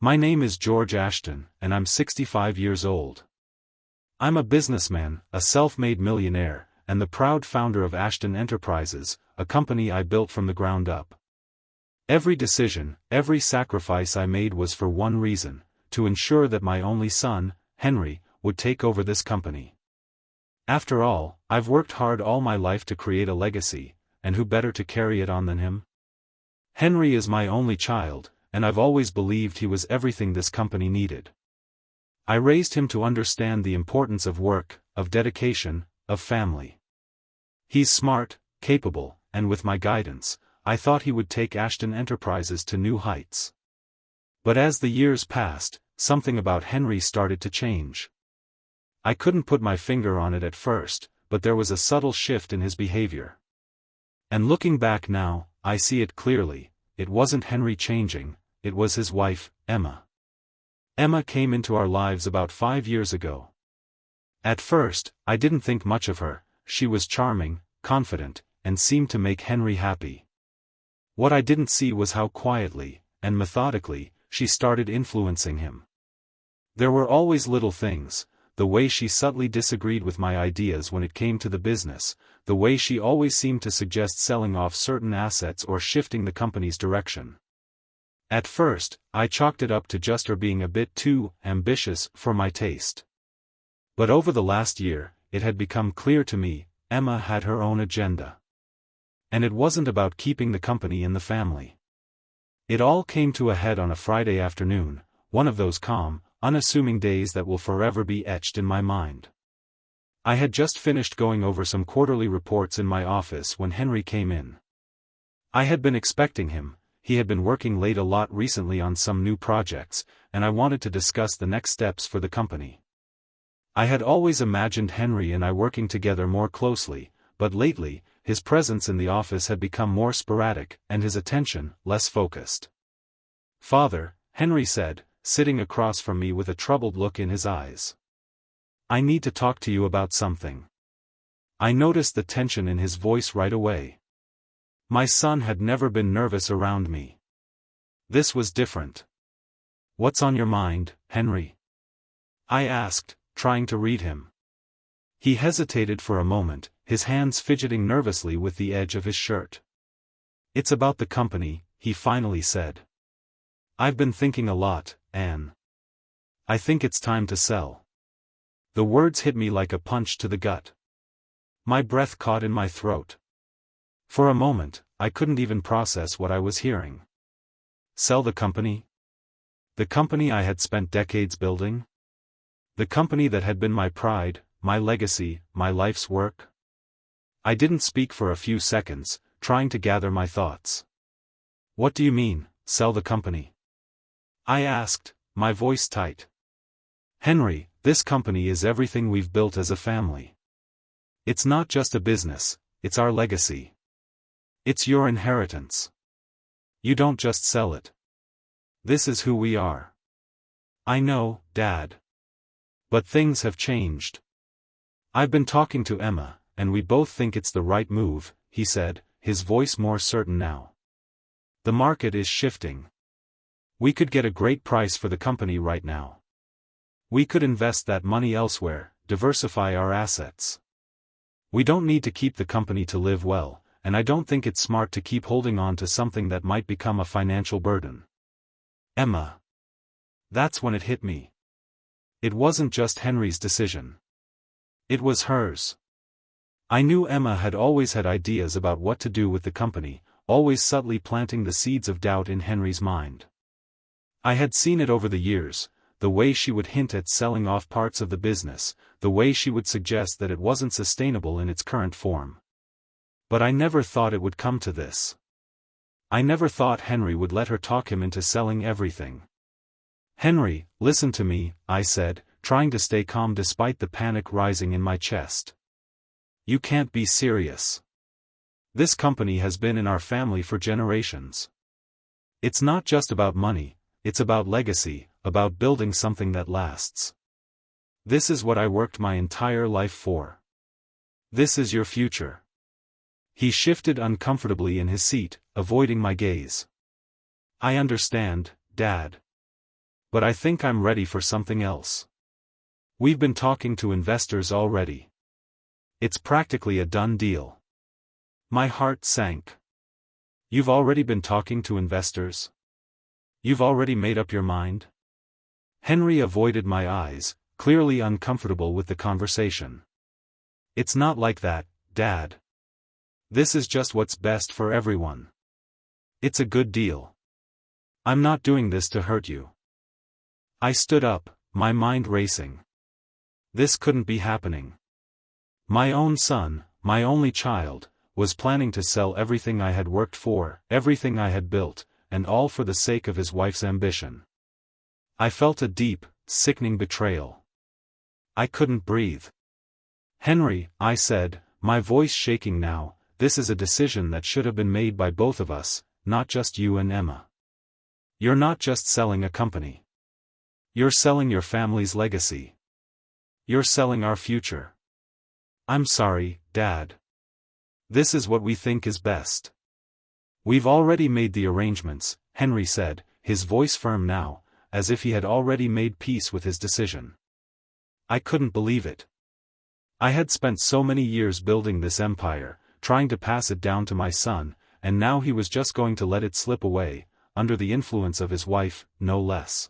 My name is George Ashton, and I'm 65 years old. I'm a businessman, a self-made millionaire, and the proud founder of Ashton Enterprises, a company I built from the ground up. Every decision, every sacrifice I made was for one reason: to ensure that my only son, Henry, would take over this company. After all, I've worked hard all my life to create a legacy, and who better to carry it on than him? Henry is my only child, and I've always believed he was everything this company needed. I raised him to understand the importance of work, of dedication, of family. He's smart, capable, and with my guidance, I thought he would take Ashton Enterprises to new heights. But as the years passed, something about Henry started to change. I couldn't put my finger on it at first, but there was a subtle shift in his behavior. And looking back now, I see it clearly: it wasn't Henry changing, it was his wife, Emma. Emma came into our lives about 5 years ago. At first, I didn't think much of her. She was charming, confident, and seemed to make Henry happy. What I didn't see was how quietly, and methodically, she started influencing him. There were always little things: the way she subtly disagreed with my ideas when it came to the business, the way she always seemed to suggest selling off certain assets or shifting the company's direction. At first, I chalked it up to just her being a bit too ambitious for my taste. But over the last year, it had become clear to me: Emma had her own agenda. And it wasn't about keeping the company in the family. It all came to a head on a Friday afternoon, one of those calm, unassuming days that will forever be etched in my mind. I had just finished going over some quarterly reports in my office when Henry came in. I had been expecting him. He had been working late a lot recently on some new projects, and I wanted to discuss the next steps for the company. I had always imagined Henry and I working together more closely, but lately, his presence in the office had become more sporadic, and his attention less focused. "Father," Henry said, sitting across from me with a troubled look in his eyes. "I need to talk to you about something." I noticed the tension in his voice right away. My son had never been nervous around me. This was different. "What's on your mind, Henry?" I asked, trying to read him. He hesitated for a moment, his hands fidgeting nervously with the edge of his shirt. "It's about the company," he finally said. "I've been thinking a lot, Anne. I think it's time to sell." The words hit me like a punch to the gut. My breath caught in my throat. For a moment, I couldn't even process what I was hearing. Sell the company? The company I had spent decades building? The company that had been my pride, my legacy, my life's work? I didn't speak for a few seconds, trying to gather my thoughts. "What do you mean, sell the company?" I asked, my voice tight. "Henry, this company is everything we've built as a family. It's not just a business, it's our legacy. It's your inheritance. You don't just sell it. This is who we are." "I know, Dad. But things have changed. I've been talking to Emma, and we both think it's the right move," he said, his voice more certain now. "The market is shifting. We could get a great price for the company right now. We could invest that money elsewhere, diversify our assets. We don't need to keep the company to live well, and I don't think it's smart to keep holding on to something that might become a financial burden." Emma. That's when it hit me. It wasn't just Henry's decision. It was hers. I knew Emma had always had ideas about what to do with the company, always subtly planting the seeds of doubt in Henry's mind. I had seen it over the years: the way she would hint at selling off parts of the business, the way she would suggest that it wasn't sustainable in its current form. But I never thought it would come to this. I never thought Henry would let her talk him into selling everything. "Henry, listen to me," I said, trying to stay calm despite the panic rising in my chest. "You can't be serious. This company has been in our family for generations. It's not just about money, it's about legacy, about building something that lasts. This is what I worked my entire life for. This is your future." He shifted uncomfortably in his seat, avoiding my gaze. "I understand, Dad. But I think I'm ready for something else. We've been talking to investors already. It's practically a done deal. My heart sank. You've already been talking to investors? You've already made up your mind? Henry avoided my eyes, clearly uncomfortable with the conversation. It's not like that, Dad. This is just what's best for everyone. It's a good deal. I'm not doing this to hurt you. I stood up, my mind racing. This couldn't be happening. My own son, my only child, was planning to sell everything I had worked for, everything I had built, and all for the sake of his wife's ambition. I felt a deep, sickening betrayal. I couldn't breathe. Henry, I said, my voice shaking now, this is a decision that should have been made by both of us, not just you and Emma. You're not just selling a company. You're selling your family's legacy. You're selling our future. I'm sorry, Dad. This is what we think is best. We've already made the arrangements, Henry said, his voice firm now, as if he had already made peace with his decision. I couldn't believe it. I had spent so many years building this empire, trying to pass it down to my son, and now he was just going to let it slip away, under the influence of his wife, no less.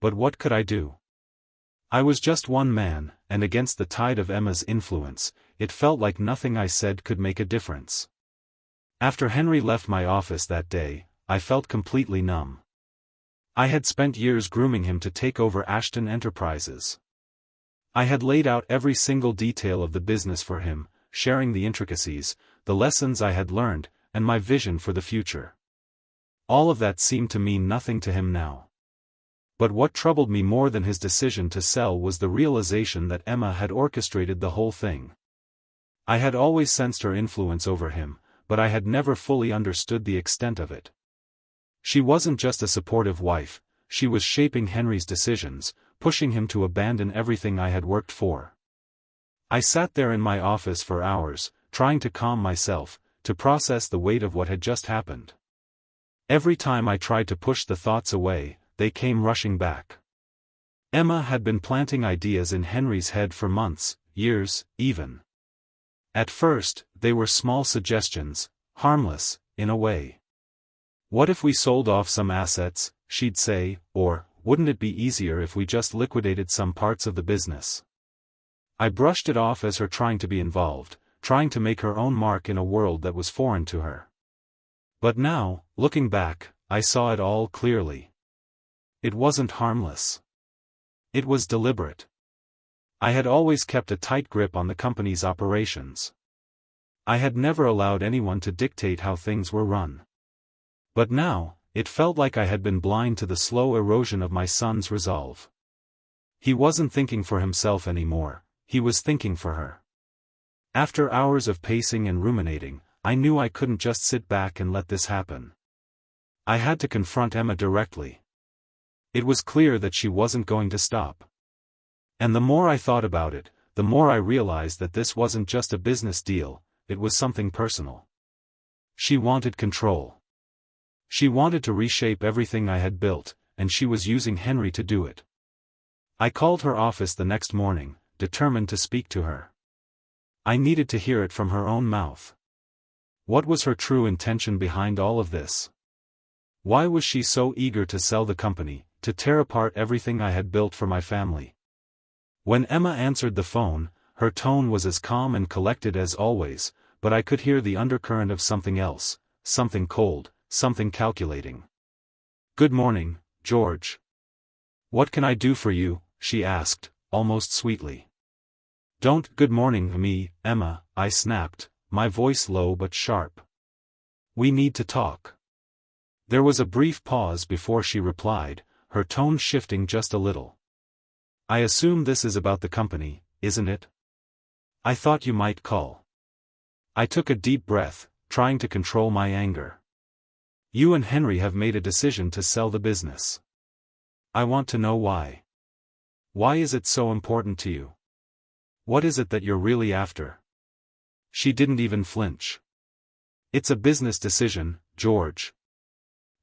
But what could I do? I was just one man, and against the tide of Emma's influence, it felt like nothing I said could make a difference. After Henry left my office that day, I felt completely numb. I had spent years grooming him to take over Ashton Enterprises. I had laid out every single detail of the business for him, sharing the intricacies, the lessons I had learned, and my vision for the future. All of that seemed to mean nothing to him now. But what troubled me more than his decision to sell was the realization that Emma had orchestrated the whole thing. I had always sensed her influence over him, but I had never fully understood the extent of it. She wasn't just a supportive wife, she was shaping Henry's decisions, pushing him to abandon everything I had worked for. I sat there in my office for hours, trying to calm myself, to process the weight of what had just happened. Every time I tried to push the thoughts away, they came rushing back. Emma had been planting ideas in Henry's head for months, years, even. At first, they were small suggestions, harmless, in a way. What if we sold off some assets, she'd say, or, wouldn't it be easier if we just liquidated some parts of the business? I brushed it off as her trying to be involved, trying to make her own mark in a world that was foreign to her. But now, looking back, I saw it all clearly. It wasn't harmless. It was deliberate. I had always kept a tight grip on the company's operations. I had never allowed anyone to dictate how things were run. But now, it felt like I had been blind to the slow erosion of my son's resolve. He wasn't thinking for himself anymore, he was thinking for her. After hours of pacing and ruminating, I knew I couldn't just sit back and let this happen. I had to confront Emma directly. It was clear that she wasn't going to stop. And the more I thought about it, the more I realized that this wasn't just a business deal, it was something personal. She wanted control. She wanted to reshape everything I had built, and she was using Henry to do it. I called her office the next morning, determined to speak to her. I needed to hear it from her own mouth. What was her true intention behind all of this? Why was she so eager to sell the company, to tear apart everything I had built for my family? When Emma answered the phone, her tone was as calm and collected as always, but I could hear the undercurrent of something else, something cold, something calculating. "Good morning, George. What can I do for you?" she asked, almost sweetly. "Don't good morning me, Emma," I snapped, my voice low but sharp. "We need to talk." There was a brief pause before she replied, her tone shifting just a little. "I assume this is about the company, isn't it? I thought you might call." I took a deep breath, trying to control my anger. "You and Henry have made a decision to sell the business. I want to know why. Why is it so important to you? What is it that you're really after?" She didn't even flinch. "It's a business decision, George.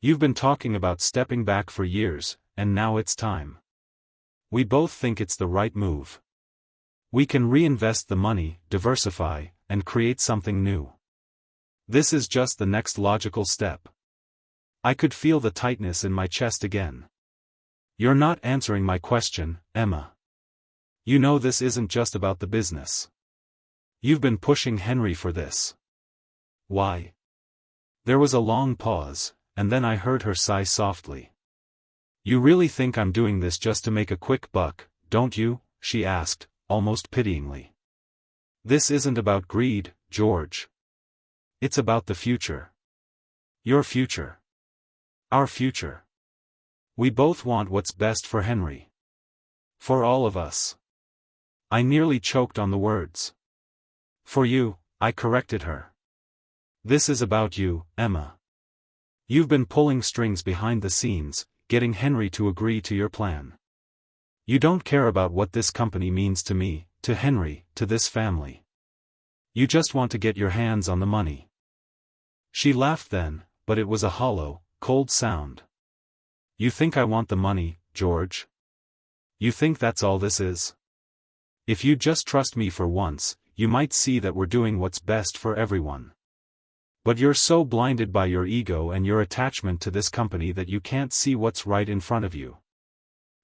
You've been talking about stepping back for years, and now it's time. We both think it's the right move. We can reinvest the money, diversify, and create something new. This is just the next logical step. I could feel the tightness in my chest again. You're not answering my question, Emma. You know this isn't just about the business. You've been pushing Henry for this. Why? There was a long pause, and then I heard her sigh softly. You really think I'm doing this just to make a quick buck, don't you? She asked, almost pityingly. This isn't about greed, George. It's about the future. Your future. Our future. We both want what's best for Henry. For all of us. I nearly choked on the words. For you, I corrected her. This is about you, Emma. You've been pulling strings behind the scenes, getting Henry to agree to your plan. You don't care about what this company means to me, to Henry, to this family. You just want to get your hands on the money. She laughed then, but it was a hollow, cold sound. You think I want the money, George? You think that's all this is? If you just trust me for once, you might see that we're doing what's best for everyone. But you're so blinded by your ego and your attachment to this company that you can't see what's right in front of you.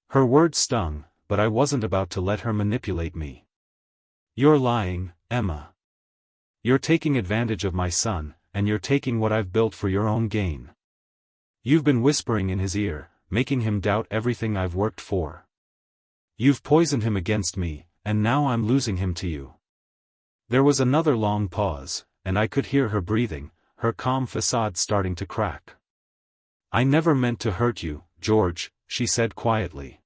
Her words stung, but I wasn't about to let her manipulate me. You're lying, Emma. You're taking advantage of my son, and you're taking what I've built for your own gain. You've been whispering in his ear, making him doubt everything I've worked for. You've poisoned him against me, and now I'm losing him to you. There was another long pause, and I could hear her breathing, her calm facade starting to crack. I never meant to hurt you, George, she said quietly.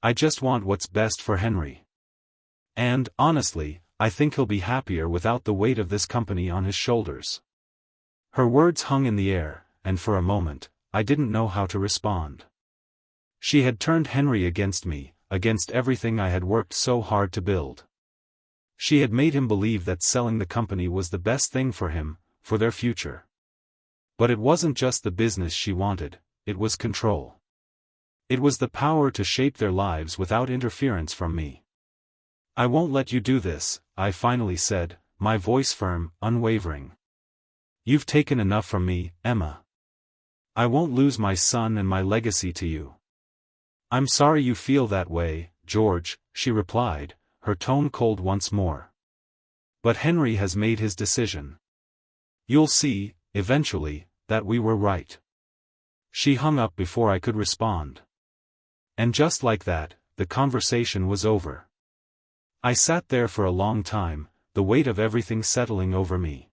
I just want what's best for Henry. And, honestly, I think he'll be happier without the weight of this company on his shoulders. Her words hung in the air, and for a moment, I didn't know how to respond. She had turned Henry against me, against everything I had worked so hard to build. She had made him believe that selling the company was the best thing for him, for their future. But it wasn't just the business she wanted, it was control. It was the power to shape their lives without interference from me. I won't let you do this, I finally said, my voice firm, unwavering. You've taken enough from me, Emma. I won't lose my son and my legacy to you. I'm sorry you feel that way, George, she replied, her tone cold once more. But Henry has made his decision. You'll see, eventually, that we were right. She hung up before I could respond. And just like that, the conversation was over. I sat there for a long time, the weight of everything settling over me.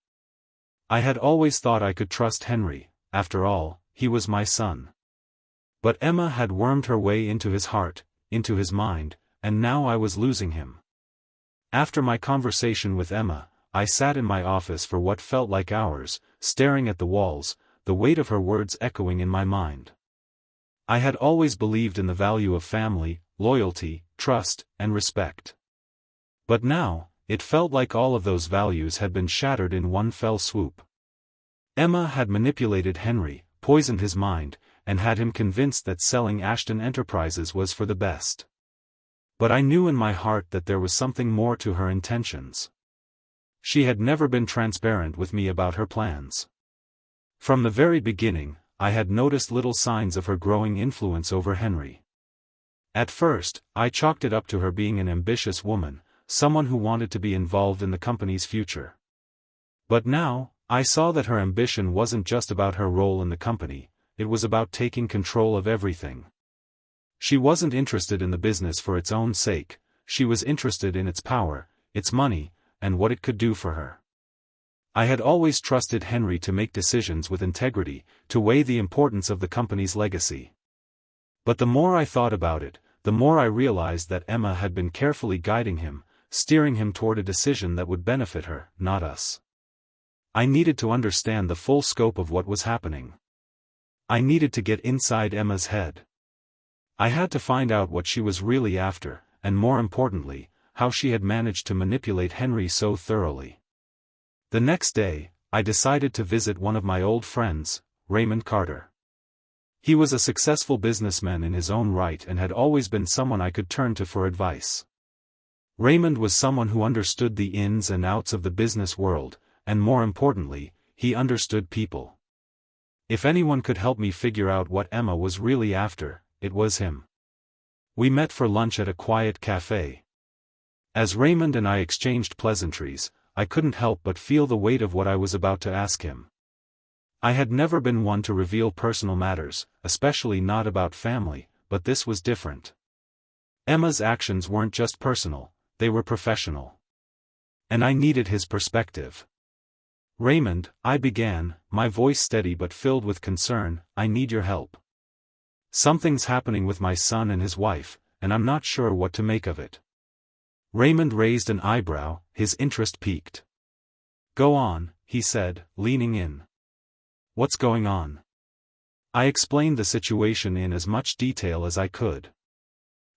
I had always thought I could trust Henry, after all, he was my son. But Emma had wormed her way into his heart, into his mind, and now I was losing him. After my conversation with Emma, I sat in my office for what felt like hours, staring at the walls, the weight of her words echoing in my mind. I had always believed in the value of family, loyalty, trust, and respect. But now, it felt like all of those values had been shattered in one fell swoop. Emma had manipulated Henry, poisoned his mind, and had him convinced that selling Ashton Enterprises was for the best. But I knew in my heart that there was something more to her intentions. She had never been transparent with me about her plans. From the very beginning, I had noticed little signs of her growing influence over Henry. At first, I chalked it up to her being an ambitious woman, someone who wanted to be involved in the company's future. But now, I saw that her ambition wasn't just about her role in the company, it was about taking control of everything. She wasn't interested in the business for its own sake, she was interested in its power, its money, and what it could do for her. I had always trusted Henry to make decisions with integrity, to weigh the importance of the company's legacy. But the more I thought about it, the more I realized that Emma had been carefully guiding him, steering him toward a decision that would benefit her, not us. I needed to understand the full scope of what was happening. I needed to get inside Emma's head. I had to find out what she was really after, and more importantly, how she had managed to manipulate Henry so thoroughly. The next day, I decided to visit one of my old friends, Raymond Carter. He was a successful businessman in his own right and had always been someone I could turn to for advice. Raymond was someone who understood the ins and outs of the business world, and more importantly, he understood people. If anyone could help me figure out what Emma was really after, it was him. We met for lunch at a quiet cafe. As Raymond and I exchanged pleasantries, I couldn't help but feel the weight of what I was about to ask him. I had never been one to reveal personal matters, especially not about family, but this was different. Emma's actions weren't just personal, they were professional. And I needed his perspective. "Raymond," I began, my voice steady but filled with concern, "I need your help. Something's happening with my son and his wife, and I'm not sure what to make of it." Raymond raised an eyebrow, his interest piqued. "Go on," he said, leaning in. "What's going on?" I explained the situation in as much detail as I could.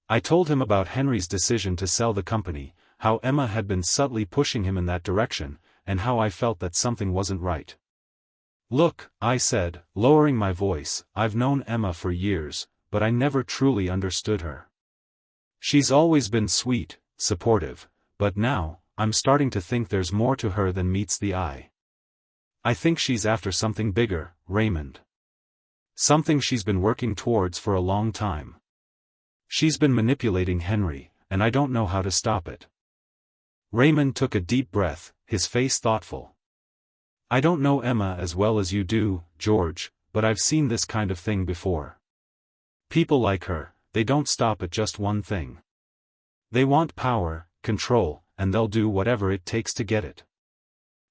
I told him about Henry's decision to sell the company, how Emma had been subtly pushing him in that direction, and how I felt that something wasn't right. "Look," I said, lowering my voice, "I've known Emma for years, but I never truly understood her. She's always been sweet, supportive, but now, I'm starting to think there's more to her than meets the eye. I think she's after something bigger, Raymond. Something she's been working towards for a long time. She's been manipulating Henry, and I don't know how to stop it." Raymond took a deep breath, his face thoughtful. "I don't know Emma as well as you do, George, but I've seen this kind of thing before. People like her, they don't stop at just one thing. They want power, control, and they'll do whatever it takes to get it.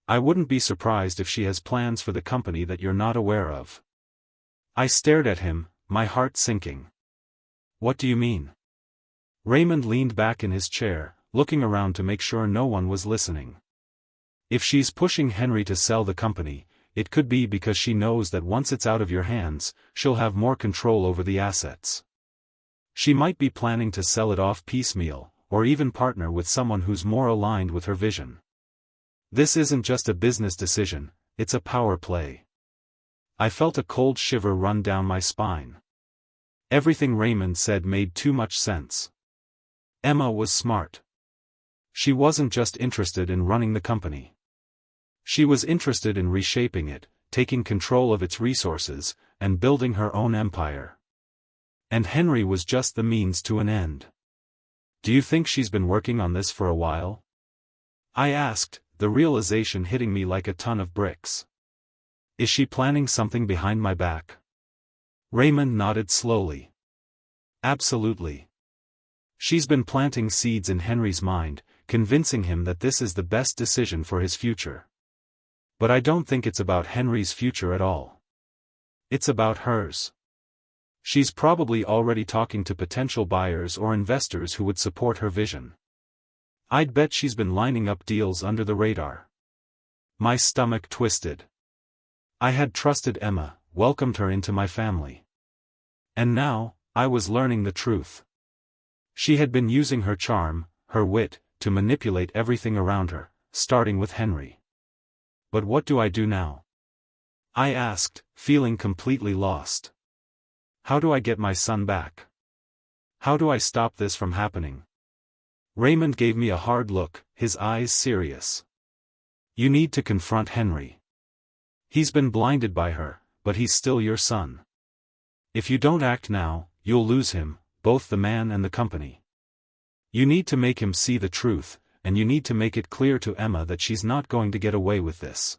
I wouldn't be surprised if she has plans for the company that you're not aware of." I stared at him, my heart sinking. "What do you mean?" Raymond leaned back in his chair, looking around to make sure no one was listening. "If she's pushing Henry to sell the company, it could be because she knows that once it's out of your hands, she'll have more control over the assets. She might be planning to sell it off piecemeal, or even partner with someone who's more aligned with her vision. This isn't just a business decision, it's a power play." I felt a cold shiver run down my spine. Everything Raymond said made too much sense. Emma was smart. She wasn't just interested in running the company. She was interested in reshaping it, taking control of its resources, and building her own empire. And Henry was just the means to an end. "Do you think she's been working on this for a while?" I asked, the realization hitting me like a ton of bricks. "Is she planning something behind my back?" Raymond nodded slowly. "Absolutely. She's been planting seeds in Henry's mind, convincing him that this is the best decision for his future. But I don't think it's about Henry's future at all. It's about hers. She's probably already talking to potential buyers or investors who would support her vision. I'd bet she's been lining up deals under the radar." My stomach twisted. I had trusted Emma, welcomed her into my family. And now, I was learning the truth. She had been using her charm, her wit, to manipulate everything around her, starting with Henry. But what do I do now? I asked, feeling completely lost. How do I get my son back? How do I stop this from happening? Raymond gave me a hard look, his eyes serious. "You need to confront Henry. He's been blinded by her, but he's still your son. If you don't act now, you'll lose him, both the man and the company. You need to make him see the truth, and you need to make it clear to Emma that she's not going to get away with this."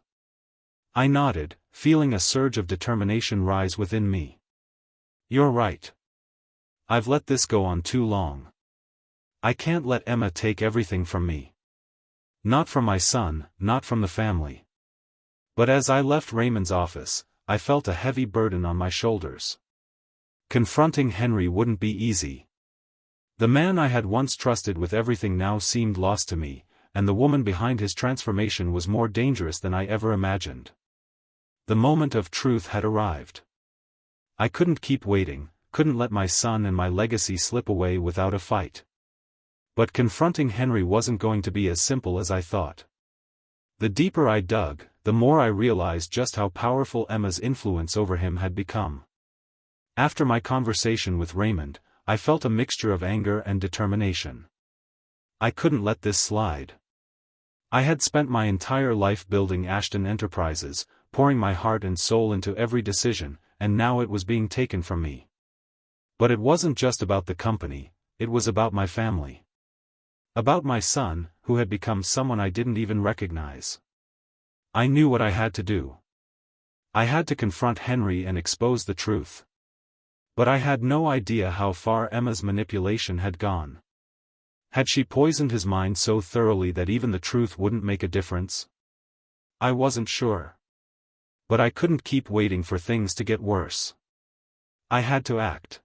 I nodded, feeling a surge of determination rise within me. "You're right. I've let this go on too long. I can't let Emma take everything from me. Not from my son, not from the family." But as I left Raymond's office, I felt a heavy burden on my shoulders. Confronting Henry wouldn't be easy. The man I had once trusted with everything now seemed lost to me, and the woman behind his transformation was more dangerous than I ever imagined. The moment of truth had arrived. I couldn't keep waiting, couldn't let my son and my legacy slip away without a fight. But confronting Henry wasn't going to be as simple as I thought. The deeper I dug, the more I realized just how powerful Emma's influence over him had become. After my conversation with Raymond, I felt a mixture of anger and determination. I couldn't let this slide. I had spent my entire life building Ashton Enterprises, pouring my heart and soul into every decision, and now it was being taken from me. But it wasn't just about the company, it was about my family. About my son, who had become someone I didn't even recognize. I knew what I had to do. I had to confront Henry and expose the truth. But I had no idea how far Emma's manipulation had gone. Had she poisoned his mind so thoroughly that even the truth wouldn't make a difference? I wasn't sure. But I couldn't keep waiting for things to get worse. I had to act.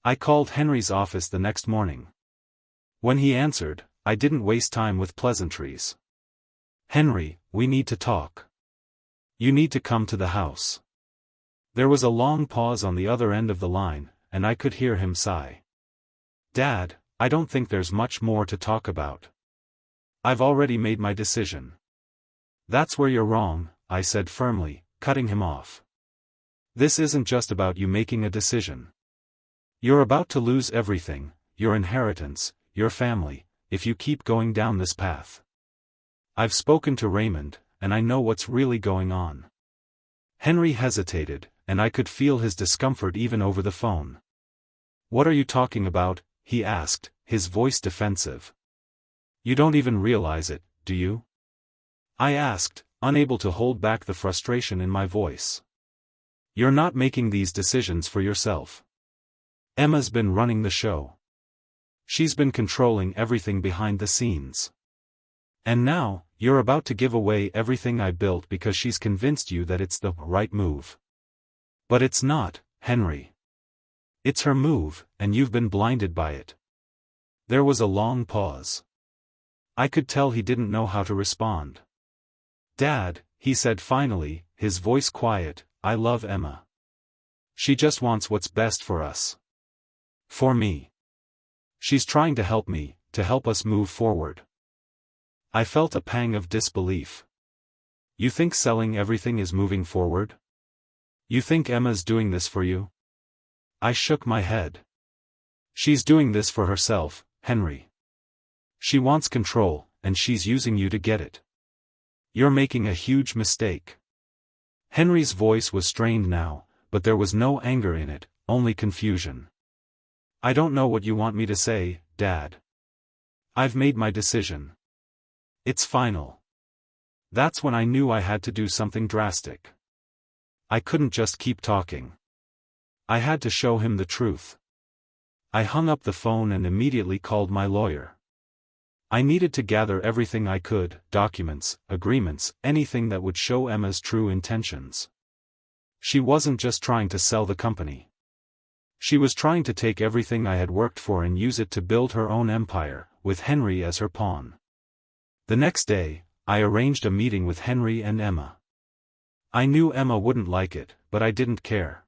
I called Henry's office the next morning. When he answered, I didn't waste time with pleasantries. "Henry, we need to talk. You need to come to the house." There was a long pause on the other end of the line, and I could hear him sigh. "Dad, I don't think there's much more to talk about. I've already made my decision." "That's where you're wrong," I said firmly, cutting him off. "This isn't just about you making a decision. You're about to lose everything, your inheritance, your family, if you keep going down this path. I've spoken to Raymond, and I know what's really going on." Henry hesitated, and I could feel his discomfort even over the phone. "What are you talking about?" he asked, his voice defensive. "You don't even realize it, do you?" I asked, unable to hold back the frustration in my voice. "You're not making these decisions for yourself. Emma's been running the show. She's been controlling everything behind the scenes. And now, you're about to give away everything I built because she's convinced you that it's the right move. But it's not, Henry. It's her move, and you've been blinded by it." There was a long pause. I could tell he didn't know how to respond. "Dad," he said finally, his voice quiet, "I love Emma. She just wants what's best for us. For me. She's trying to help me, to help us move forward." I felt a pang of disbelief. "You think selling everything is moving forward? You think Emma's doing this for you?" I shook my head. "She's doing this for herself, Henry. She wants control, and she's using you to get it. You're making a huge mistake." Henry's voice was strained now, but there was no anger in it, only confusion. "I don't know what you want me to say, Dad. I've made my decision. It's final." That's when I knew I had to do something drastic. I couldn't just keep talking. I had to show him the truth. I hung up the phone and immediately called my lawyer. I needed to gather everything I could, documents, agreements, anything that would show Emma's true intentions. She wasn't just trying to sell the company. She was trying to take everything I had worked for and use it to build her own empire, with Henry as her pawn. The next day, I arranged a meeting with Henry and Emma. I knew Emma wouldn't like it, but I didn't care.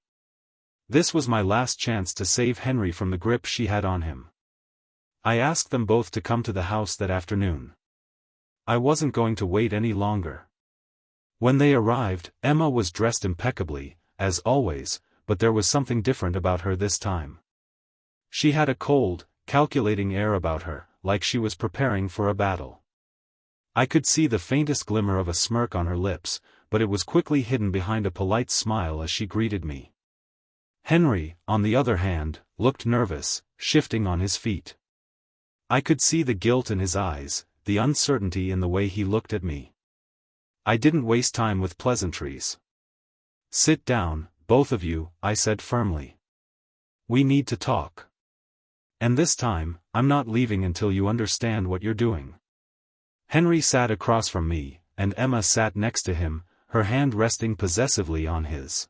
This was my last chance to save Henry from the grip she had on him. I asked them both to come to the house that afternoon. I wasn't going to wait any longer. When they arrived, Emma was dressed impeccably, as always, but there was something different about her this time. She had a cold, calculating air about her, like she was preparing for a battle. I could see the faintest glimmer of a smirk on her lips, but it was quickly hidden behind a polite smile as she greeted me. Henry, on the other hand, looked nervous, shifting on his feet. I could see the guilt in his eyes, the uncertainty in the way he looked at me. I didn't waste time with pleasantries. "Sit down, both of you," I said firmly. "We need to talk. And this time, I'm not leaving until you understand what you're doing." Henry sat across from me, and Emma sat next to him, her hand resting possessively on his.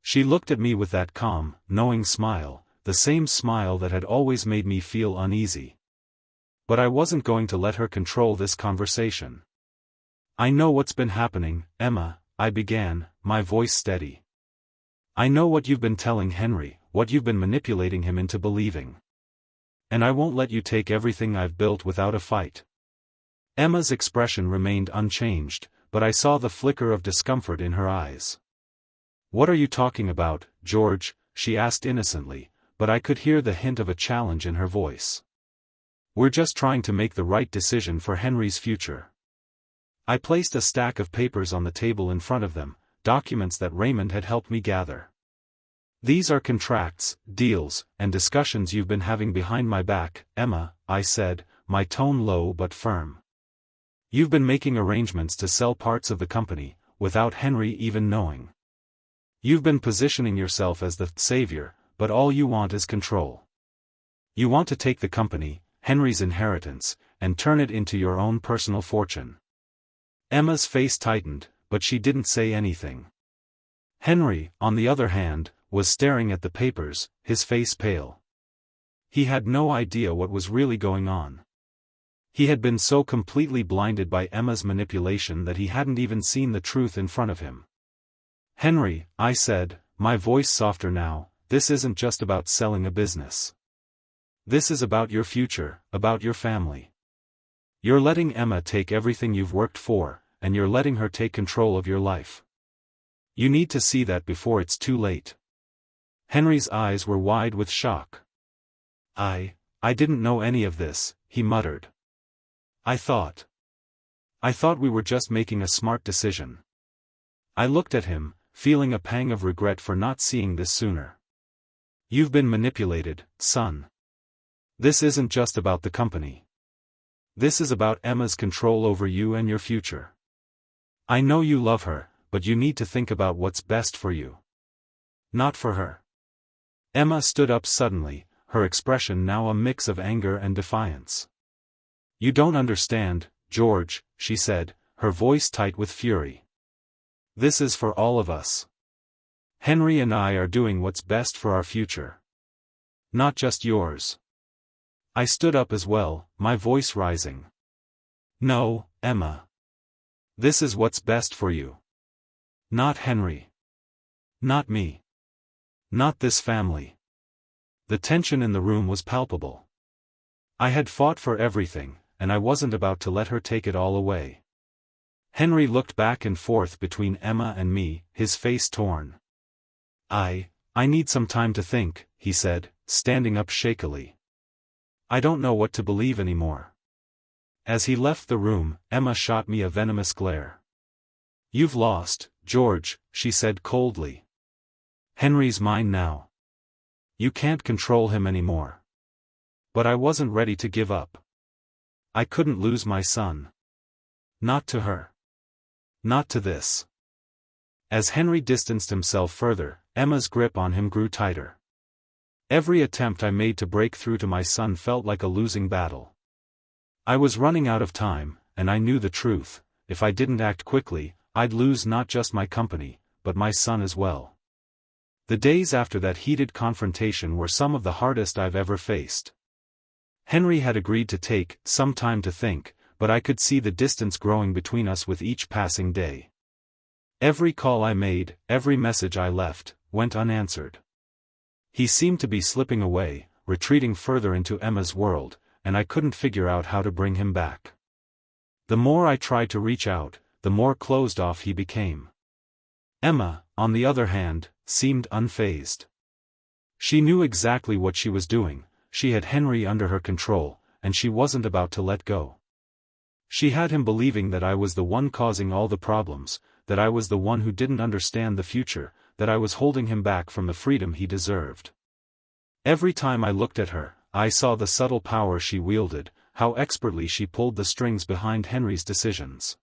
She looked at me with that calm, knowing smile, the same smile that had always made me feel uneasy. But I wasn't going to let her control this conversation. "I know what's been happening, Emma," I began, my voice steady. "I know what you've been telling Henry, what you've been manipulating him into believing. And I won't let you take everything I've built without a fight." Emma's expression remained unchanged, but I saw the flicker of discomfort in her eyes. "What are you talking about, George?" she asked innocently, but I could hear the hint of a challenge in her voice. We're just trying to make the right decision for Henry's future. I placed a stack of papers on the table in front of them, documents that Raymond had helped me gather. These are contracts, deals, and discussions you've been having behind my back, Emma, I said, my tone low but firm. You've been making arrangements to sell parts of the company, without Henry even knowing. You've been positioning yourself as the savior, but all you want is control. You want to take the company, Henry's inheritance, and turn it into your own personal fortune. Emma's face tightened, but she didn't say anything. Henry, on the other hand, was staring at the papers, his face pale. He had no idea what was really going on. He had been so completely blinded by Emma's manipulation that he hadn't even seen the truth in front of him. Henry, I said, my voice softer now, this isn't just about selling a business. This is about your future, about your family. You're letting Emma take everything you've worked for, and you're letting her take control of your life. You need to see that before it's too late. Henry's eyes were wide with shock. I didn't know any of this, he muttered. I thought we were just making a smart decision. I looked at him, feeling a pang of regret for not seeing this sooner. You've been manipulated, son. This isn't just about the company. This is about Emma's control over you and your future. I know you love her, but you need to think about what's best for you. Not for her. Emma stood up suddenly, her expression now a mix of anger and defiance. You don't understand, George, she said, her voice tight with fury. This is for all of us. Henry and I are doing what's best for our future. Not just yours. I stood up as well, my voice rising. No, Emma. This is what's best for you. Not Henry. Not me. Not this family. The tension in the room was palpable. I had fought for everything, and I wasn't about to let her take it all away. Henry looked back and forth between Emma and me, his face torn. I need some time to think, he said, standing up shakily. I don't know what to believe anymore. As he left the room, Emma shot me a venomous glare. You've lost, George, she said coldly. Henry's mine now. You can't control him anymore. But I wasn't ready to give up. I couldn't lose my son. Not to her. Not to this. As Henry distanced himself further, Emma's grip on him grew tighter. Every attempt I made to break through to my son felt like a losing battle. I was running out of time, and I knew the truth. If I didn't act quickly, I'd lose not just my company, but my son as well. The days after that heated confrontation were some of the hardest I've ever faced. Henry had agreed to take some time to think, but I could see the distance growing between us with each passing day. Every call I made, every message I left, went unanswered. He seemed to be slipping away, retreating further into Emma's world, and I couldn't figure out how to bring him back. The more I tried to reach out, the more closed off he became. Emma, on the other hand, seemed unfazed. She knew exactly what she was doing, she had Henry under her control, and she wasn't about to let go. She had him believing that I was the one causing all the problems, that I was the one who didn't understand the future, that I was holding him back from the freedom he deserved. Every time I looked at her, I saw the subtle power she wielded, how expertly she pulled the strings behind Henry's decisions.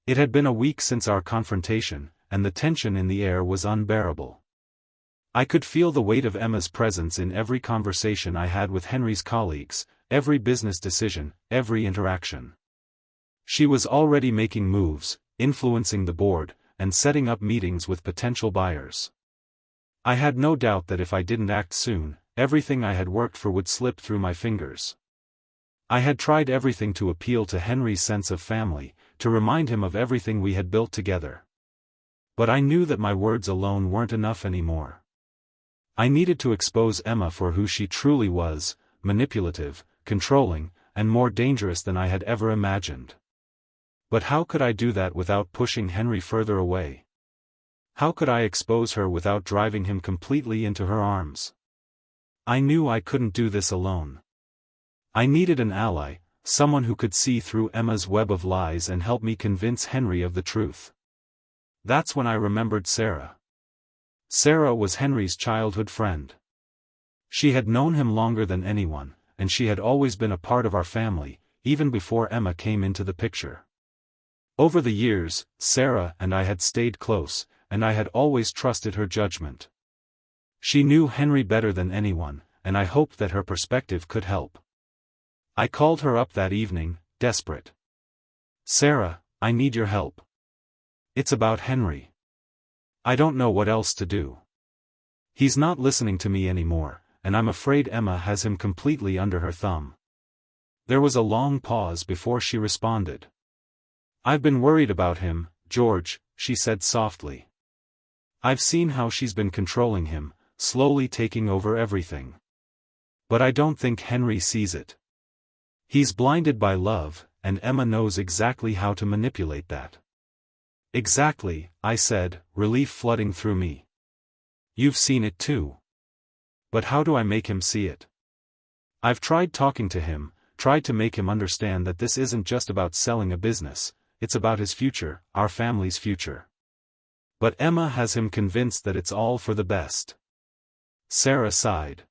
It had been a week since our confrontation, and the tension in the air was unbearable. I could feel the weight of Emma's presence in every conversation I had with Henry's colleagues, every business decision, every interaction. She was already making moves, influencing the board, and setting up meetings with potential buyers. I had no doubt that if I didn't act soon, everything I had worked for would slip through my fingers. I had tried everything to appeal to Henry's sense of family, to remind him of everything we had built together. But I knew that my words alone weren't enough anymore. I needed to expose Emma for who she truly was, manipulative, controlling, and more dangerous than I had ever imagined. But how could I do that without pushing Henry further away? How could I expose her without driving him completely into her arms? I knew I couldn't do this alone. I needed an ally, someone who could see through Emma's web of lies and help me convince Henry of the truth. That's when I remembered Sarah. Sarah was Henry's childhood friend. She had known him longer than anyone, and she had always been a part of our family, even before Emma came into the picture. Over the years, Sarah and I had stayed close, and I had always trusted her judgment. She knew Henry better than anyone, and I hoped that her perspective could help. I called her up that evening, desperate. "Sarah, I need your help. It's about Henry. I don't know what else to do. He's not listening to me anymore, and I'm afraid Emma has him completely under her thumb." There was a long pause before she responded. "I've been worried about him, George," she said softly. "I've seen how she's been controlling him, slowly taking over everything. But I don't think Henry sees it. He's blinded by love, and Emma knows exactly how to manipulate that." "Exactly," I said, relief flooding through me. "You've seen it too. But how do I make him see it? I've tried talking to him, tried to make him understand that this isn't just about selling a business, it's about his future, our family's future. But Emma has him convinced that it's all for the best." Sarah sighed.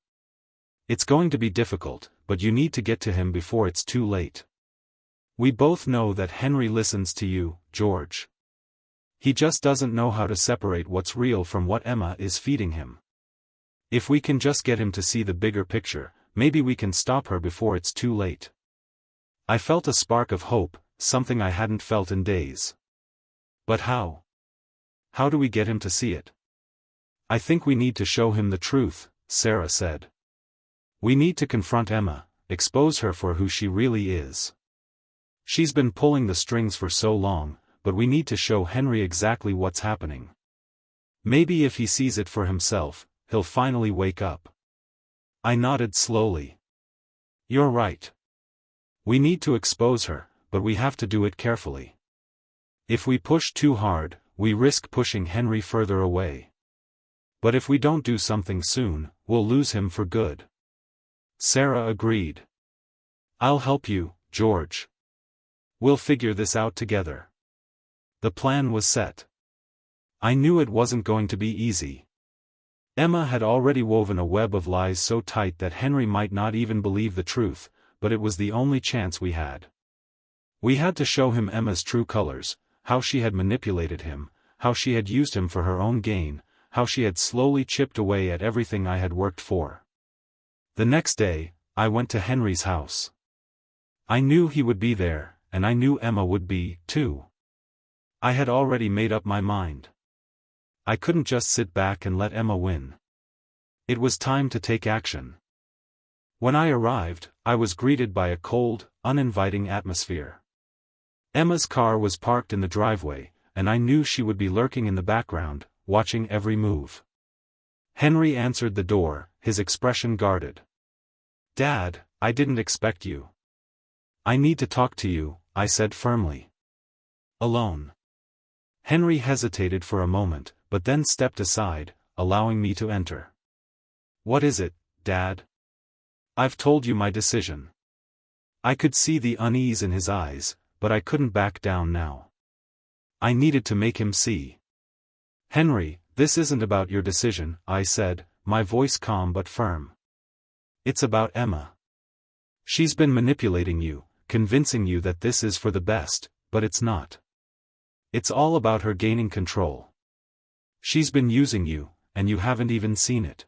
"It's going to be difficult, but you need to get to him before it's too late. We both know that Henry listens to you, George. He just doesn't know how to separate what's real from what Emma is feeding him. If we can just get him to see the bigger picture, maybe we can stop her before it's too late." I felt a spark of hope, something I hadn't felt in days. "But how? How do we get him to see it?" "I think we need to show him the truth," Sarah said. "We need to confront Emma, expose her for who she really is. She's been pulling the strings for so long, but we need to show Henry exactly what's happening. Maybe if he sees it for himself, he'll finally wake up." I nodded slowly. "You're right. We need to expose her, but we have to do it carefully. If we push too hard, we risk pushing Henry further away. But if we don't do something soon, we'll lose him for good." Sarah agreed. "I'll help you, George. We'll figure this out together." The plan was set. I knew it wasn't going to be easy. Emma had already woven a web of lies so tight that Henry might not even believe the truth, but it was the only chance we had. We had to show him Emma's true colors, how she had manipulated him, how she had used him for her own gain, how she had slowly chipped away at everything I had worked for. The next day, I went to Henry's house. I knew he would be there, and I knew Emma would be, too. I had already made up my mind. I couldn't just sit back and let Emma win. It was time to take action. When I arrived, I was greeted by a cold, uninviting atmosphere. Emma's car was parked in the driveway, and I knew she would be lurking in the background, watching every move. Henry answered the door, his expression guarded. "Dad, I didn't expect you." "I need to talk to you," I said firmly. "Alone?" Henry hesitated for a moment, but then stepped aside, allowing me to enter. "What is it, Dad?" "I've told you my decision." I could see the unease in his eyes, but I couldn't back down now. I needed to make him see. "Henry, this isn't about your decision," I said, my voice calm but firm. "It's about Emma. She's been manipulating you, convincing you that this is for the best, but it's not. It's all about her gaining control. She's been using you, and you haven't even seen it."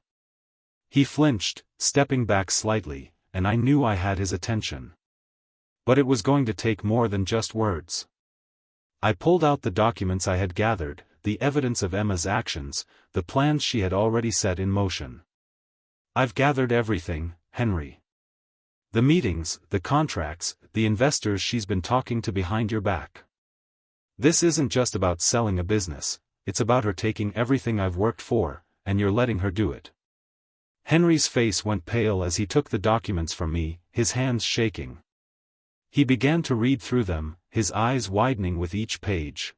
He flinched, stepping back slightly, and I knew I had his attention. But it was going to take more than just words. I pulled out the documents I had gathered, the evidence of Emma's actions, the plans she had already set in motion. "I've gathered everything, Henry. The meetings, the contracts, the investors she's been talking to behind your back. This isn't just about selling a business, it's about her taking everything I've worked for, and you're letting her do it." Henry's face went pale as he took the documents from me, his hands shaking. He began to read through them, his eyes widening with each page.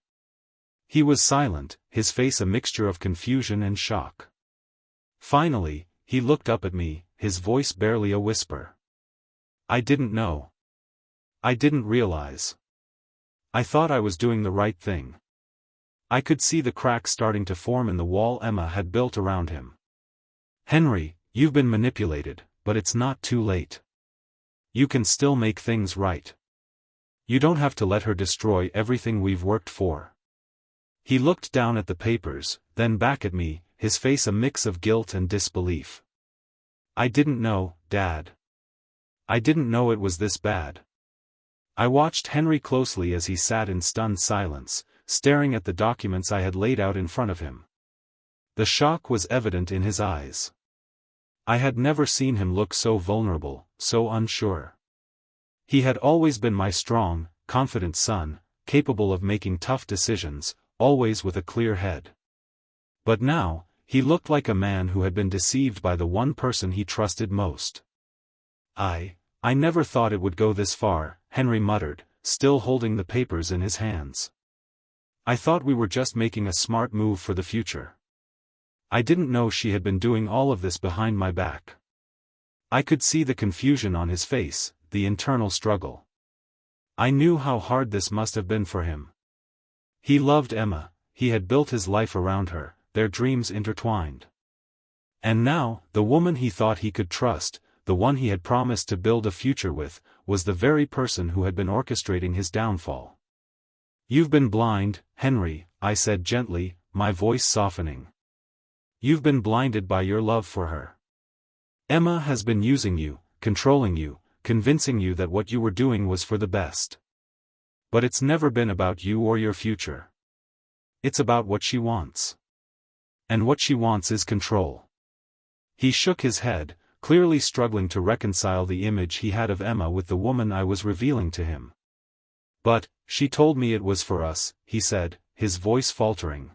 He was silent, his face a mixture of confusion and shock. Finally, he looked up at me, his voice barely a whisper. I didn't know. I didn't realize. I thought I was doing the right thing. I could see the cracks starting to form in the wall Emma had built around him. Henry, you've been manipulated, but it's not too late. You can still make things right. You don't have to let her destroy everything we've worked for. He looked down at the papers, then back at me, his face a mix of guilt and disbelief. I didn't know, Dad. I didn't know it was this bad. I watched Henry closely as he sat in stunned silence, staring at the documents I had laid out in front of him. The shock was evident in his eyes. I had never seen him look so vulnerable, so unsure. He had always been my strong, confident son, capable of making tough decisions, always with a clear head. But now, he looked like a man who had been deceived by the one person he trusted most. I never thought it would go this far, Henry muttered, still holding the papers in his hands. I thought we were just making a smart move for the future. I didn't know she had been doing all of this behind my back. I could see the confusion on his face, the internal struggle. I knew how hard this must have been for him. He loved Emma, he had built his life around her, their dreams intertwined. And now, the woman he thought he could trust, the one he had promised to build a future with, was the very person who had been orchestrating his downfall. You've been blind, Henry, I said gently, my voice softening. You've been blinded by your love for her. Emma has been using you, controlling you, convincing you that what you were doing was for the best. But it's never been about you or your future. It's about what she wants. And what she wants is control. He shook his head, clearly struggling to reconcile the image he had of Emma with the woman I was revealing to him. But, she told me it was for us, he said, his voice faltering.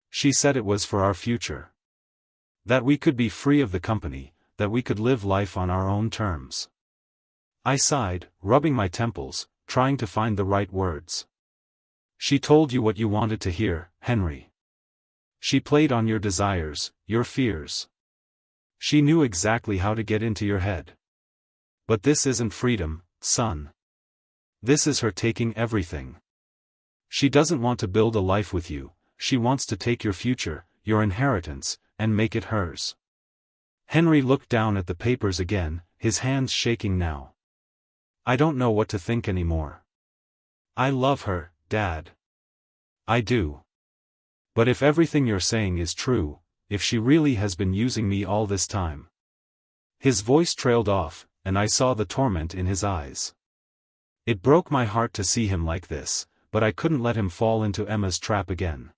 She said it was for our future. That we could be free of the company, that we could live life on our own terms. I sighed, rubbing my temples, trying to find the right words. She told you what you wanted to hear, Henry. She played on your desires, your fears. She knew exactly how to get into your head. But this isn't freedom, son. This is her taking everything. She doesn't want to build a life with you, she wants to take your future, your inheritance, and make it hers. Henry looked down at the papers again, his hands shaking now. I don't know what to think anymore. I love her, Dad. I do. But if everything you're saying is true, if she really has been using me all this time. His voice trailed off, and I saw the torment in his eyes. It broke my heart to see him like this, but I couldn't let him fall into Emma's trap again.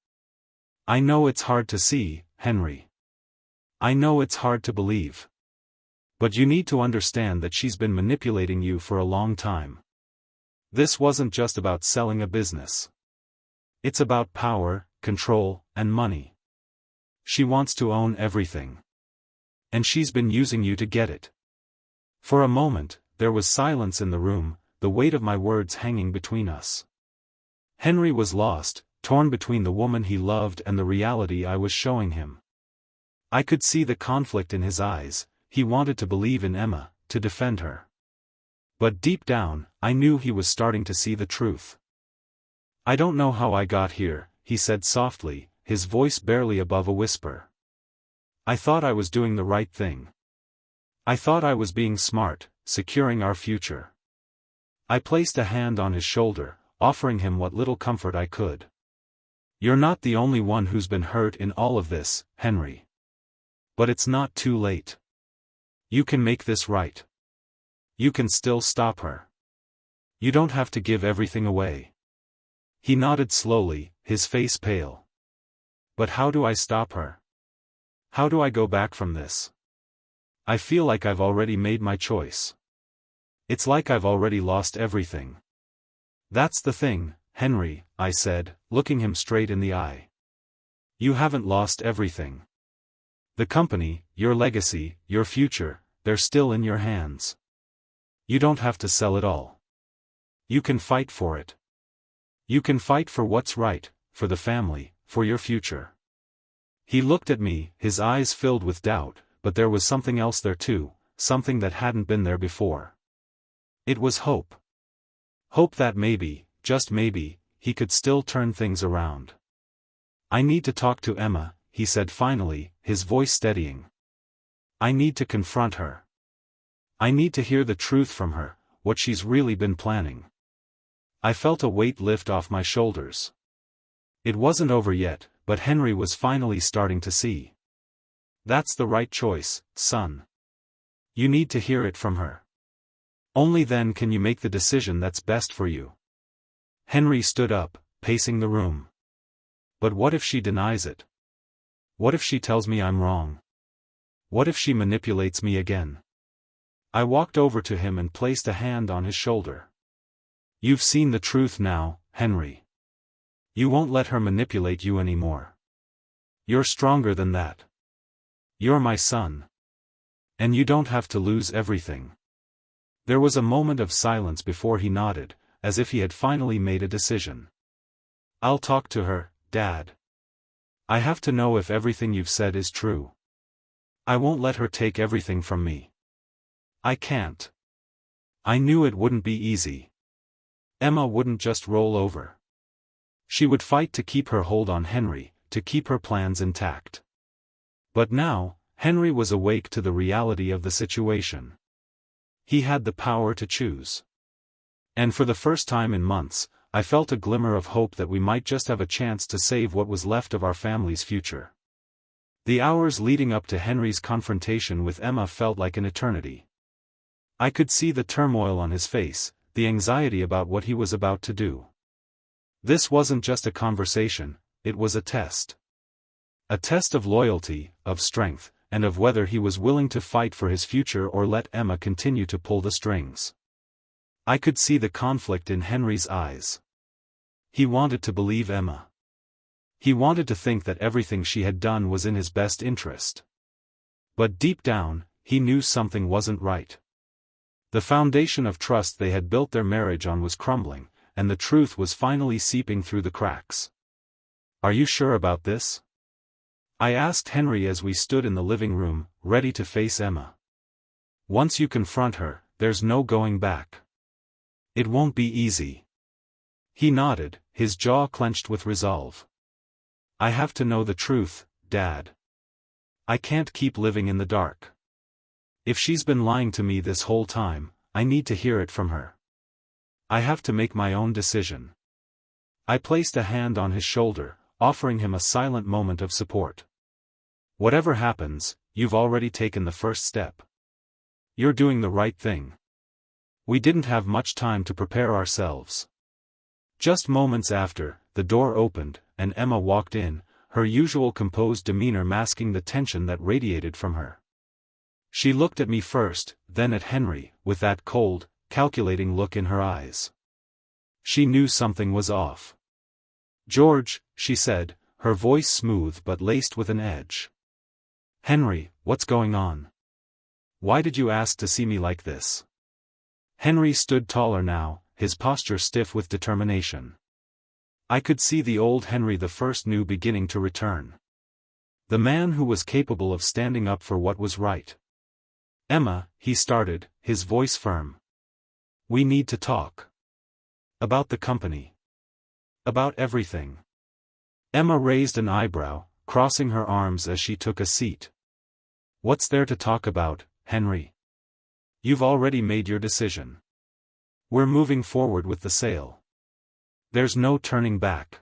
I know it's hard to see, Henry. I know it's hard to believe. But you need to understand that she's been manipulating you for a long time. This wasn't just about selling a business. It's about power, control, and money. She wants to own everything. And she's been using you to get it. For a moment, there was silence in the room, the weight of my words hanging between us. Henry was lost, torn between the woman he loved and the reality I was showing him. I could see the conflict in his eyes. He wanted to believe in Emma, to defend her. But deep down, I knew he was starting to see the truth. I don't know how I got here, he said softly, his voice barely above a whisper. I thought I was doing the right thing. I thought I was being smart, securing our future. I placed a hand on his shoulder, offering him what little comfort I could. You're not the only one who's been hurt in all of this, Henry. But it's not too late. You can make this right. You can still stop her. You don't have to give everything away. He nodded slowly, his face pale. But how do I stop her? How do I go back from this? I feel like I've already made my choice. It's like I've already lost everything. That's the thing, Henry, I said, looking him straight in the eye. You haven't lost everything. The company, your legacy, your future, they're still in your hands. You don't have to sell it all. You can fight for it. You can fight for what's right, for the family, for your future. He looked at me, his eyes filled with doubt, but there was something else there too, something that hadn't been there before. It was hope. Hope that maybe, just maybe, he could still turn things around. I need to talk to Emma, he said finally, his voice steadying. I need to confront her. I need to hear the truth from her, what she's really been planning. I felt a weight lift off my shoulders. It wasn't over yet, but Henry was finally starting to see. That's the right choice, son. You need to hear it from her. Only then can you make the decision that's best for you. Henry stood up, pacing the room. But what if she denies it? What if she tells me I'm wrong? What if she manipulates me again? I walked over to him and placed a hand on his shoulder. You've seen the truth now, Henry. You won't let her manipulate you anymore. You're stronger than that. You're my son. And you don't have to lose everything. There was a moment of silence before he nodded, as if he had finally made a decision. I'll talk to her, Dad. I have to know if everything you've said is true. I won't let her take everything from me. I can't. I knew it wouldn't be easy. Emma wouldn't just roll over. She would fight to keep her hold on Henry, to keep her plans intact. But now, Henry was awake to the reality of the situation. He had the power to choose. And for the first time in months, I felt a glimmer of hope that we might just have a chance to save what was left of our family's future. The hours leading up to Henry's confrontation with Emma felt like an eternity. I could see the turmoil on his face, the anxiety about what he was about to do. This wasn't just a conversation, it was a test. A test of loyalty, of strength, and of whether he was willing to fight for his future or let Emma continue to pull the strings. I could see the conflict in Henry's eyes. He wanted to believe Emma. He wanted to think that everything she had done was in his best interest. But deep down, he knew something wasn't right. The foundation of trust they had built their marriage on was crumbling, and the truth was finally seeping through the cracks. Are you sure about this? I asked Henry as we stood in the living room, ready to face Emma. Once you confront her, there's no going back. It won't be easy. He nodded, his jaw clenched with resolve. I have to know the truth, Dad. I can't keep living in the dark. If she's been lying to me this whole time, I need to hear it from her. I have to make my own decision. I placed a hand on his shoulder, offering him a silent moment of support. Whatever happens, you've already taken the first step. You're doing the right thing. We didn't have much time to prepare ourselves. Just moments after, the door opened, and Emma walked in, her usual composed demeanor masking the tension that radiated from her. She looked at me first, then at Henry, with that cold, calculating look in her eyes. She knew something was off. George, she said, her voice smooth but laced with an edge. Henry, what's going on? Why did you ask to see me like this? Henry stood taller now, his posture stiff with determination. I could see the old Henry I knew beginning to return. The man who was capable of standing up for what was right. Emma, he started, his voice firm. We need to talk. About the company. About everything. Emma raised an eyebrow, crossing her arms as she took a seat. What's there to talk about, Henry? You've already made your decision. We're moving forward with the sale. There's no turning back.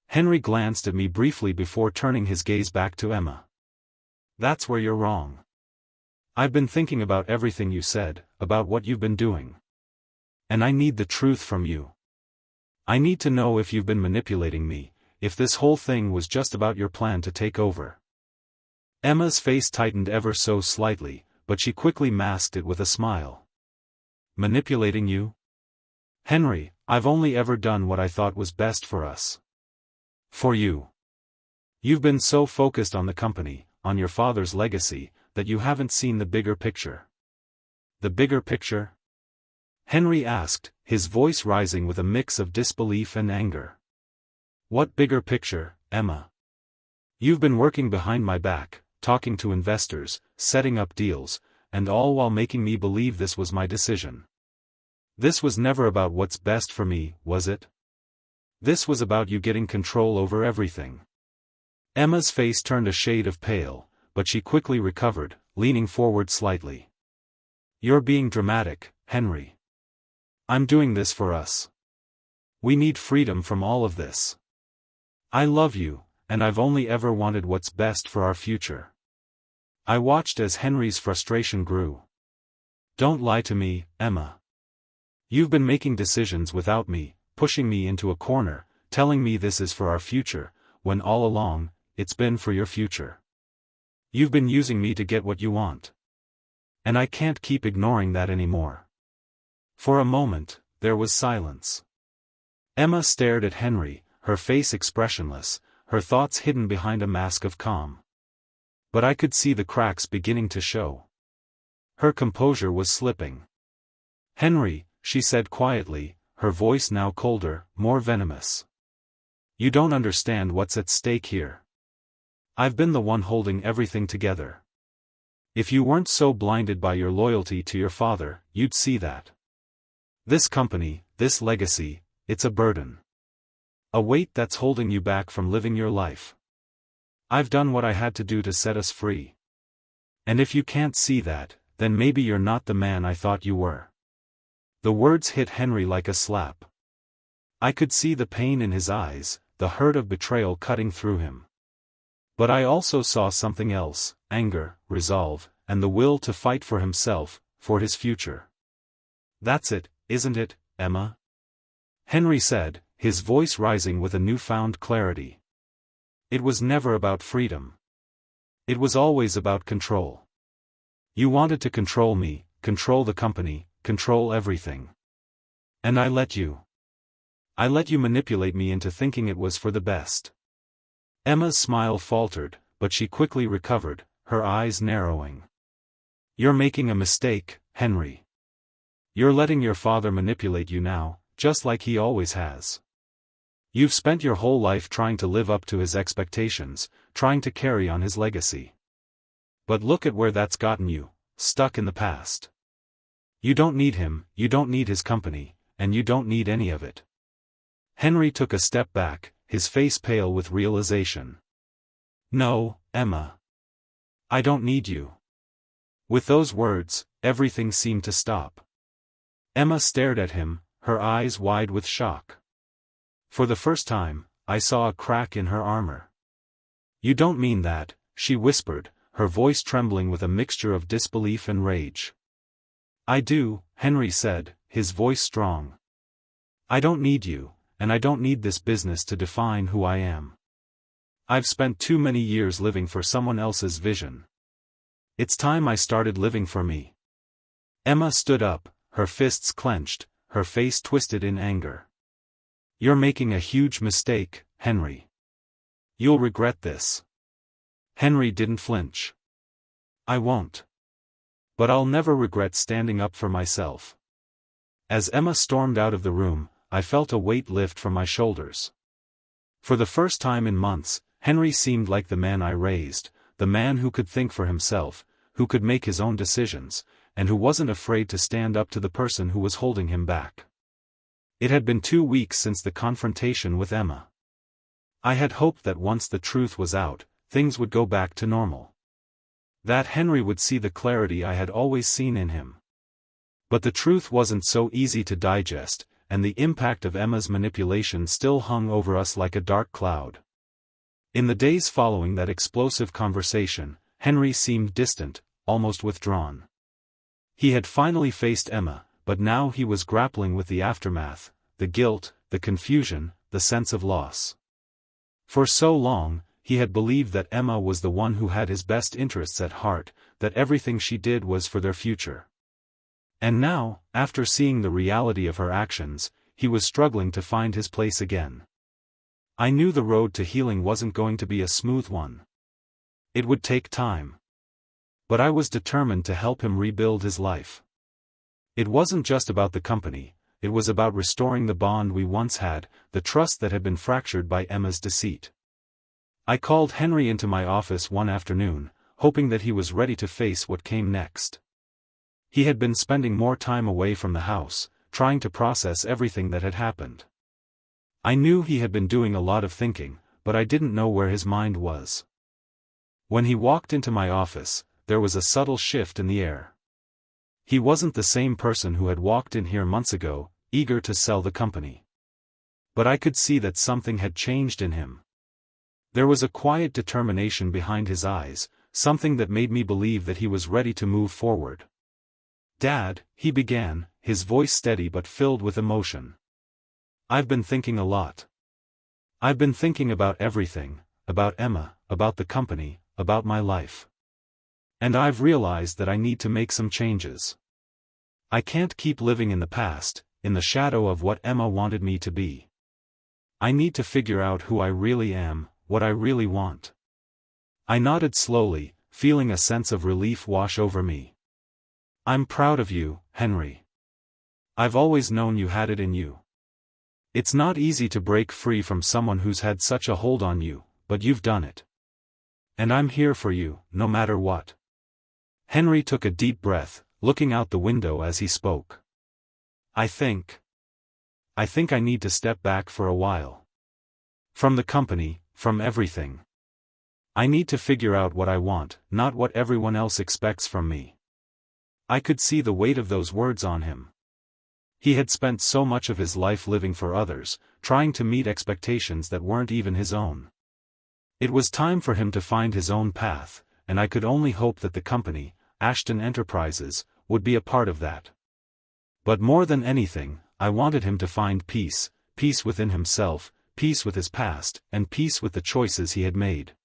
Henry glanced at me briefly before turning his gaze back to Emma. That's where you're wrong. I've been thinking about everything you said, about what you've been doing. And I need the truth from you. I need to know if you've been manipulating me, if this whole thing was just about your plan to take over. Emma's face tightened ever so slightly, but she quickly masked it with a smile. Manipulating you? Henry, I've only ever done what I thought was best for us. For you. You've been so focused on the company, on your father's legacy, that you haven't seen the bigger picture. The bigger picture? Henry asked, his voice rising with a mix of disbelief and anger. What bigger picture, Emma? You've been working behind my back, talking to investors, setting up deals, and all while making me believe this was my decision. This was never about what's best for me, was it? This was about you getting control over everything. Emma's face turned a shade of pale, but she quickly recovered, leaning forward slightly. You're being dramatic, Henry. I'm doing this for us. We need freedom from all of this. I love you, and I've only ever wanted what's best for our future. I watched as Henry's frustration grew. Don't lie to me, Emma. You've been making decisions without me, pushing me into a corner, telling me this is for our future, when all along, it's been for your future. You've been using me to get what you want. And I can't keep ignoring that anymore. For a moment, there was silence. Emma stared at Henry, her face expressionless, her thoughts hidden behind a mask of calm. But I could see the cracks beginning to show. Her composure was slipping. Henry, she said quietly, her voice now colder, more venomous. You don't understand what's at stake here. I've been the one holding everything together. If you weren't so blinded by your loyalty to your father, you'd see that. This company, this legacy, it's a burden. A weight that's holding you back from living your life. I've done what I had to do to set us free. And if you can't see that, then maybe you're not the man I thought you were. The words hit Henry like a slap. I could see the pain in his eyes, the hurt of betrayal cutting through him. But I also saw something else, anger, resolve, and the will to fight for himself, for his future. That's it, isn't it, Emma? Henry said, his voice rising with a newfound clarity. It was never about freedom. It was always about control. You wanted to control me, control the company, control everything. And I let you. I let you manipulate me into thinking it was for the best. Emma's smile faltered, but she quickly recovered, her eyes narrowing. You're making a mistake, Henry. You're letting your father manipulate you now, just like he always has. You've spent your whole life trying to live up to his expectations, trying to carry on his legacy. But look at where that's gotten you, stuck in the past. You don't need him, you don't need his company, and you don't need any of it. Henry took a step back, his face pale with realization. No, Emma. I don't need you. With those words, everything seemed to stop. Emma stared at him, her eyes wide with shock. For the first time, I saw a crack in her armor. You don't mean that, she whispered, her voice trembling with a mixture of disbelief and rage. I do, Henry said, his voice strong. I don't need you, and I don't need this business to define who I am. I've spent too many years living for someone else's vision. It's time I started living for me. Emma stood up, her fists clenched, her face twisted in anger. You're making a huge mistake, Henry. You'll regret this. Henry didn't flinch. I won't. But I'll never regret standing up for myself. As Emma stormed out of the room, I felt a weight lift from my shoulders. For the first time in months, Henry seemed like the man I raised, the man who could think for himself, who could make his own decisions, and who wasn't afraid to stand up to the person who was holding him back. It had been 2 weeks since the confrontation with Emma. I had hoped that once the truth was out, things would go back to normal. That Henry would see the clarity I had always seen in him. But the truth wasn't so easy to digest, and the impact of Emma's manipulation still hung over us like a dark cloud. In the days following that explosive conversation, Henry seemed distant, almost withdrawn. He had finally faced Emma, but now he was grappling with the aftermath, the guilt, the confusion, the sense of loss. For so long, he had believed that Emma was the one who had his best interests at heart, that everything she did was for their future. And now, after seeing the reality of her actions, he was struggling to find his place again. I knew the road to healing wasn't going to be a smooth one. It would take time. But I was determined to help him rebuild his life. It wasn't just about the company, it was about restoring the bond we once had, the trust that had been fractured by Emma's deceit. I called Henry into my office one afternoon, hoping that he was ready to face what came next. He had been spending more time away from the house, trying to process everything that had happened. I knew he had been doing a lot of thinking, but I didn't know where his mind was. When he walked into my office, there was a subtle shift in the air. He wasn't the same person who had walked in here months ago, eager to sell the company. But I could see that something had changed in him. There was a quiet determination behind his eyes, something that made me believe that he was ready to move forward. "Dad," he began, his voice steady but filled with emotion. "I've been thinking a lot. I've been thinking about everything, about Emma, about the company, about my life. And I've realized that I need to make some changes. I can't keep living in the past, in the shadow of what Emma wanted me to be. I need to figure out who I really am, what I really want." I nodded slowly, feeling a sense of relief wash over me. "I'm proud of you, Henry. I've always known you had it in you. It's not easy to break free from someone who's had such a hold on you, but you've done it. And I'm here for you, no matter what." Henry took a deep breath, looking out the window as he spoke. I think I need to step back for a while. From the company, from everything. I need to figure out what I want, not what everyone else expects from me." I could see the weight of those words on him. He had spent so much of his life living for others, trying to meet expectations that weren't even his own. It was time for him to find his own path, and I could only hope that the company, Ashton Enterprises, would be a part of that. But more than anything, I wanted him to find peace, peace within himself, peace with his past, and peace with the choices he had made.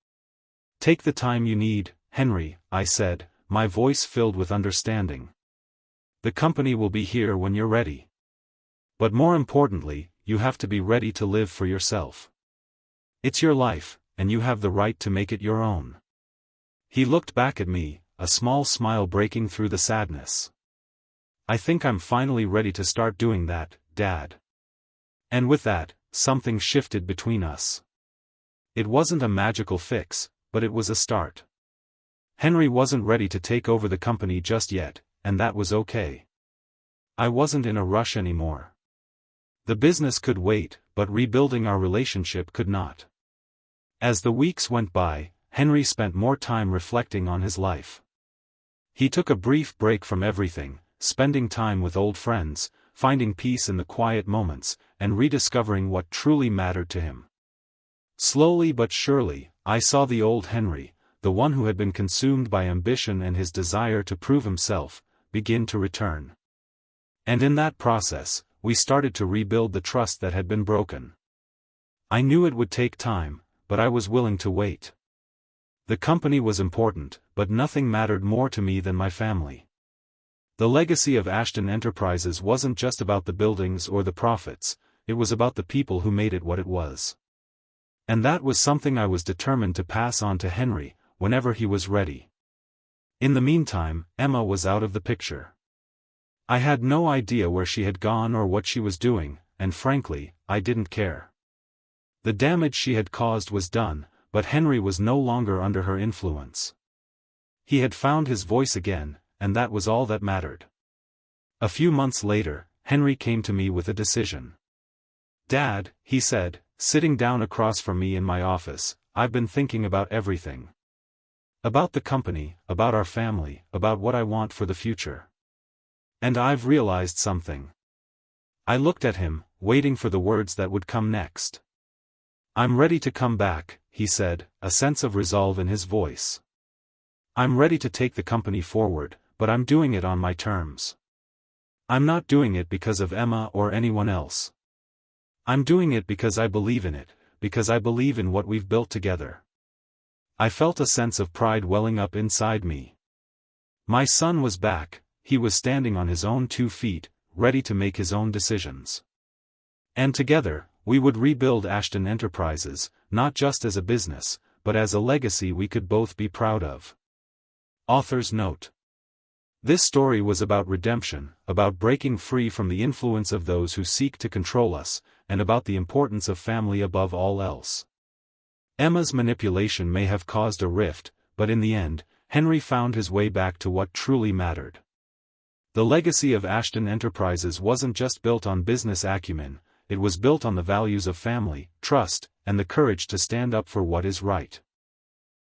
"Take the time you need, Henry," I said, my voice filled with understanding. "The company will be here when you're ready. But more importantly, you have to be ready to live for yourself. It's your life, and you have the right to make it your own." He looked back at me, a small smile breaking through the sadness. "I think I'm finally ready to start doing that, Dad." And with that, something shifted between us. It wasn't a magical fix, but it was a start. Henry wasn't ready to take over the company just yet, and that was okay. I wasn't in a rush anymore. The business could wait, but rebuilding our relationship could not. As the weeks went by, Henry spent more time reflecting on his life. He took a brief break from everything, spending time with old friends, finding peace in the quiet moments, and rediscovering what truly mattered to him. Slowly but surely, I saw the old Henry, the one who had been consumed by ambition and his desire to prove himself, begin to return. And in that process, we started to rebuild the trust that had been broken. I knew it would take time, but I was willing to wait. The company was important, but nothing mattered more to me than my family. The legacy of Ashton Enterprises wasn't just about the buildings or the profits, it was about the people who made it what it was. And that was something I was determined to pass on to Henry, whenever he was ready. In the meantime, Emma was out of the picture. I had no idea where she had gone or what she was doing, and frankly, I didn't care. The damage she had caused was done, but Henry was no longer under her influence. He had found his voice again, and that was all that mattered. A few months later, Henry came to me with a decision. "Dad," he said, sitting down across from me in my office, "I've been thinking about everything. About the company, about our family, about what I want for the future. And I've realized something." I looked at him, waiting for the words that would come next. "I'm ready to come back," he said, a sense of resolve in his voice. "I'm ready to take the company forward, but I'm doing it on my terms. I'm not doing it because of Emma or anyone else. I'm doing it because I believe in it, because I believe in what we've built together." I felt a sense of pride welling up inside me. My son was back, he was standing on his own 2 feet, ready to make his own decisions. And together, we would rebuild Ashton Enterprises, not just as a business, but as a legacy we could both be proud of. Author's note. This story was about redemption, about breaking free from the influence of those who seek to control us, and about the importance of family above all else. Emma's manipulation may have caused a rift, but in the end, Henry found his way back to what truly mattered. The legacy of Ashton Enterprises wasn't just built on business acumen, it was built on the values of family, trust, and the courage to stand up for what is right.